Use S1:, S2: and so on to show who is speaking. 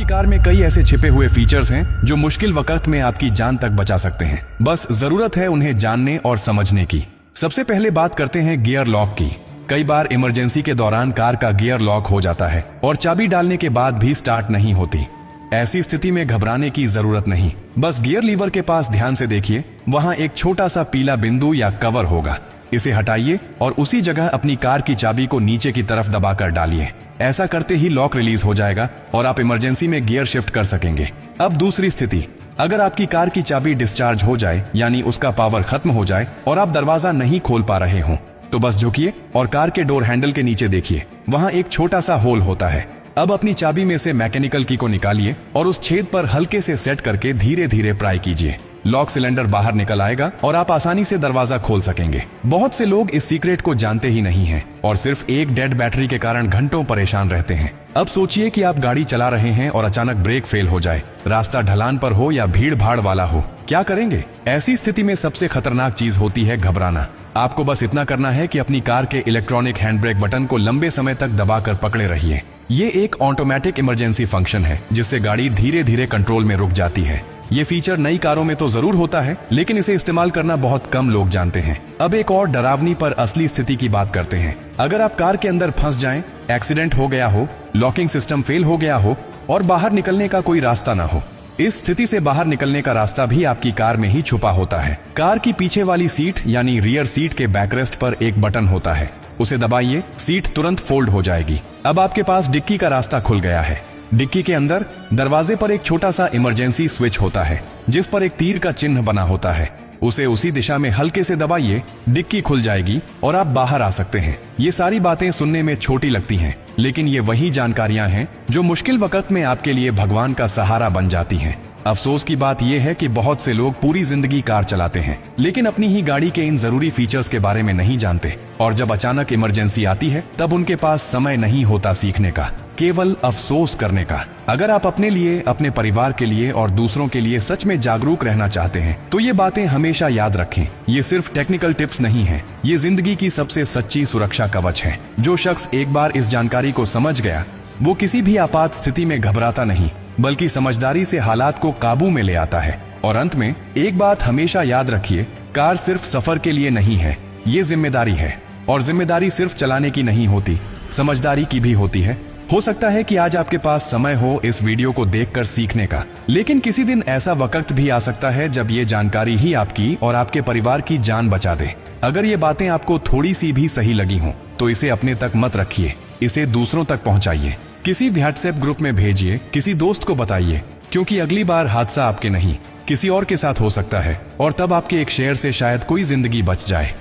S1: आपकी कार में कई ऐसे छिपे हुए फीचर्स हैं जो मुश्किल वक्त में आपकी जान तक बचा सकते हैं। बस जरूरत है उन्हें जानने और समझने की। सबसे पहले बात करते हैं गियर लॉक की। कई बार इमरजेंसी के दौरान कार का गियर लॉक हो जाता है और चाबी डालने के बाद भी स्टार्ट नहीं होती। ऐसी स्थिति में घबराने की जरूरत नहीं। बस गियर लीवर के पास ध्यान से देखिए, वहां एक छोटा सा पीला बिंदु या कवर होगा। इसे हटाइए और उसी जगह अपनी कार की चाबी को नीचे की तरफ दबाकर डालिए। ऐसा करते ही लॉक रिलीज हो जाएगा और आप इमरजेंसी में गियर शिफ्ट कर सकेंगे। अब दूसरी स्थिति, अगर आपकी कार की चाबी डिस्चार्ज हो जाए यानी उसका पावर खत्म हो जाए और आप दरवाजा नहीं खोल पा रहे हो, तो बस झुकिए और कार के डोर हैंडल के नीचे देखिए, वहां एक छोटा सा होल होता है। अब अपनी चाबी में से मैकेनिकल की को निकालिए और उस छेद पर हल्के से सेट करके धीरे धीरे प्राई कीजिए। लॉक सिलेंडर बाहर निकल आएगा और आप आसानी से दरवाजा खोल सकेंगे। बहुत से लोग इस सीक्रेट को जानते ही नहीं हैं और सिर्फ एक डेड बैटरी के कारण घंटों परेशान रहते हैं। अब सोचिए कि आप गाड़ी चला रहे हैं और अचानक ब्रेक फेल हो जाए, रास्ता ढलान पर हो या भीड़ भाड़ वाला हो, क्या करेंगे? ऐसी स्थिति में सबसे खतरनाक चीज होती है घबराना। आपको बस इतना करना है कि अपनी कार के इलेक्ट्रॉनिक हैंड ब्रेक बटन को लंबे समय तक दबाकर पकड़े रहिए। ये एक ऑटोमेटिक इमरजेंसी फंक्शन है जिससे गाड़ी धीरे धीरे कंट्रोल में रुक जाती है। ये फीचर नई कारों में तो जरूर होता है, लेकिन इसे इस्तेमाल करना बहुत कम लोग जानते हैं। अब एक और डरावनी पर असली स्थिति की बात करते हैं। अगर आप कार के अंदर फंस जाएं, एक्सीडेंट हो गया हो, लॉकिंग सिस्टम फेल हो गया हो और बाहर निकलने का कोई रास्ता ना हो, इस स्थिति से बाहर निकलने का रास्ता भी आपकी कार में ही छुपा होता है। कार की पीछे वाली सीट यानी रियर सीट के बैकरेस्ट पर एक बटन होता है, उसे दबाइए, सीट तुरंत फोल्ड हो जाएगी। अब आपके पास डिक्की का रास्ता खुल गया है। डिक्की के अंदर दरवाजे पर एक छोटा सा इमरजेंसी स्विच होता है जिस पर एक तीर का चिन्ह बना होता है। उसे उसी दिशा में हल्के से दबाइए, डिक्की खुल जाएगी और आप बाहर आ सकते हैं। ये सारी बातें सुनने में छोटी लगती हैं, लेकिन ये वही जानकारियां हैं जो मुश्किल वक्त में आपके लिए भगवान का सहारा बन जाती हैं। अफसोस की बात यह है कि बहुत से लोग पूरी जिंदगी कार चलाते हैं लेकिन अपनी ही गाड़ी के इन जरूरी फीचर्स के बारे में नहीं जानते, और जब अचानक इमरजेंसी आती है तब उनके पास समय नहीं होता सीखने का, केवल अफसोस करने का। अगर आप अपने लिए, अपने परिवार के लिए और दूसरों के लिए सच में जागरूक रहना चाहते हैं तो ये बातें हमेशा याद रखें। ये सिर्फ टेक्निकल टिप्स नहीं है, ये जिंदगी की सबसे सच्ची सुरक्षा कवच है। जो शख्स एक बार इस जानकारी को समझ गया वो किसी भी आपात स्थिति में घबराता नहीं, बल्कि समझदारी से हालात को काबू में ले आता है। और अंत में एक बात हमेशा याद रखिए, कार सिर्फ सफर के लिए नहीं है, ये जिम्मेदारी है। और जिम्मेदारी सिर्फ चलाने की नहीं होती, समझदारी की भी होती है। हो सकता है कि आज आपके पास समय हो इस वीडियो को देखकर सीखने का, लेकिन किसी दिन ऐसा वक्त भी आ सकता है जब ये जानकारी ही आपकी और आपके परिवार की जान बचा दे। अगर ये बातें आपको थोड़ी सी भी सही लगी हों तो इसे अपने तक मत रखिए, इसे दूसरों तक पहुंचाइए। किसी व्हाट्सएप ग्रुप में भेजिए, किसी दोस्त को बताइए, क्योंकि अगली बार हादसा आपके नहीं किसी और के साथ हो सकता है और तब आपके एक शेयर से शायद कोई जिंदगी बच जाए।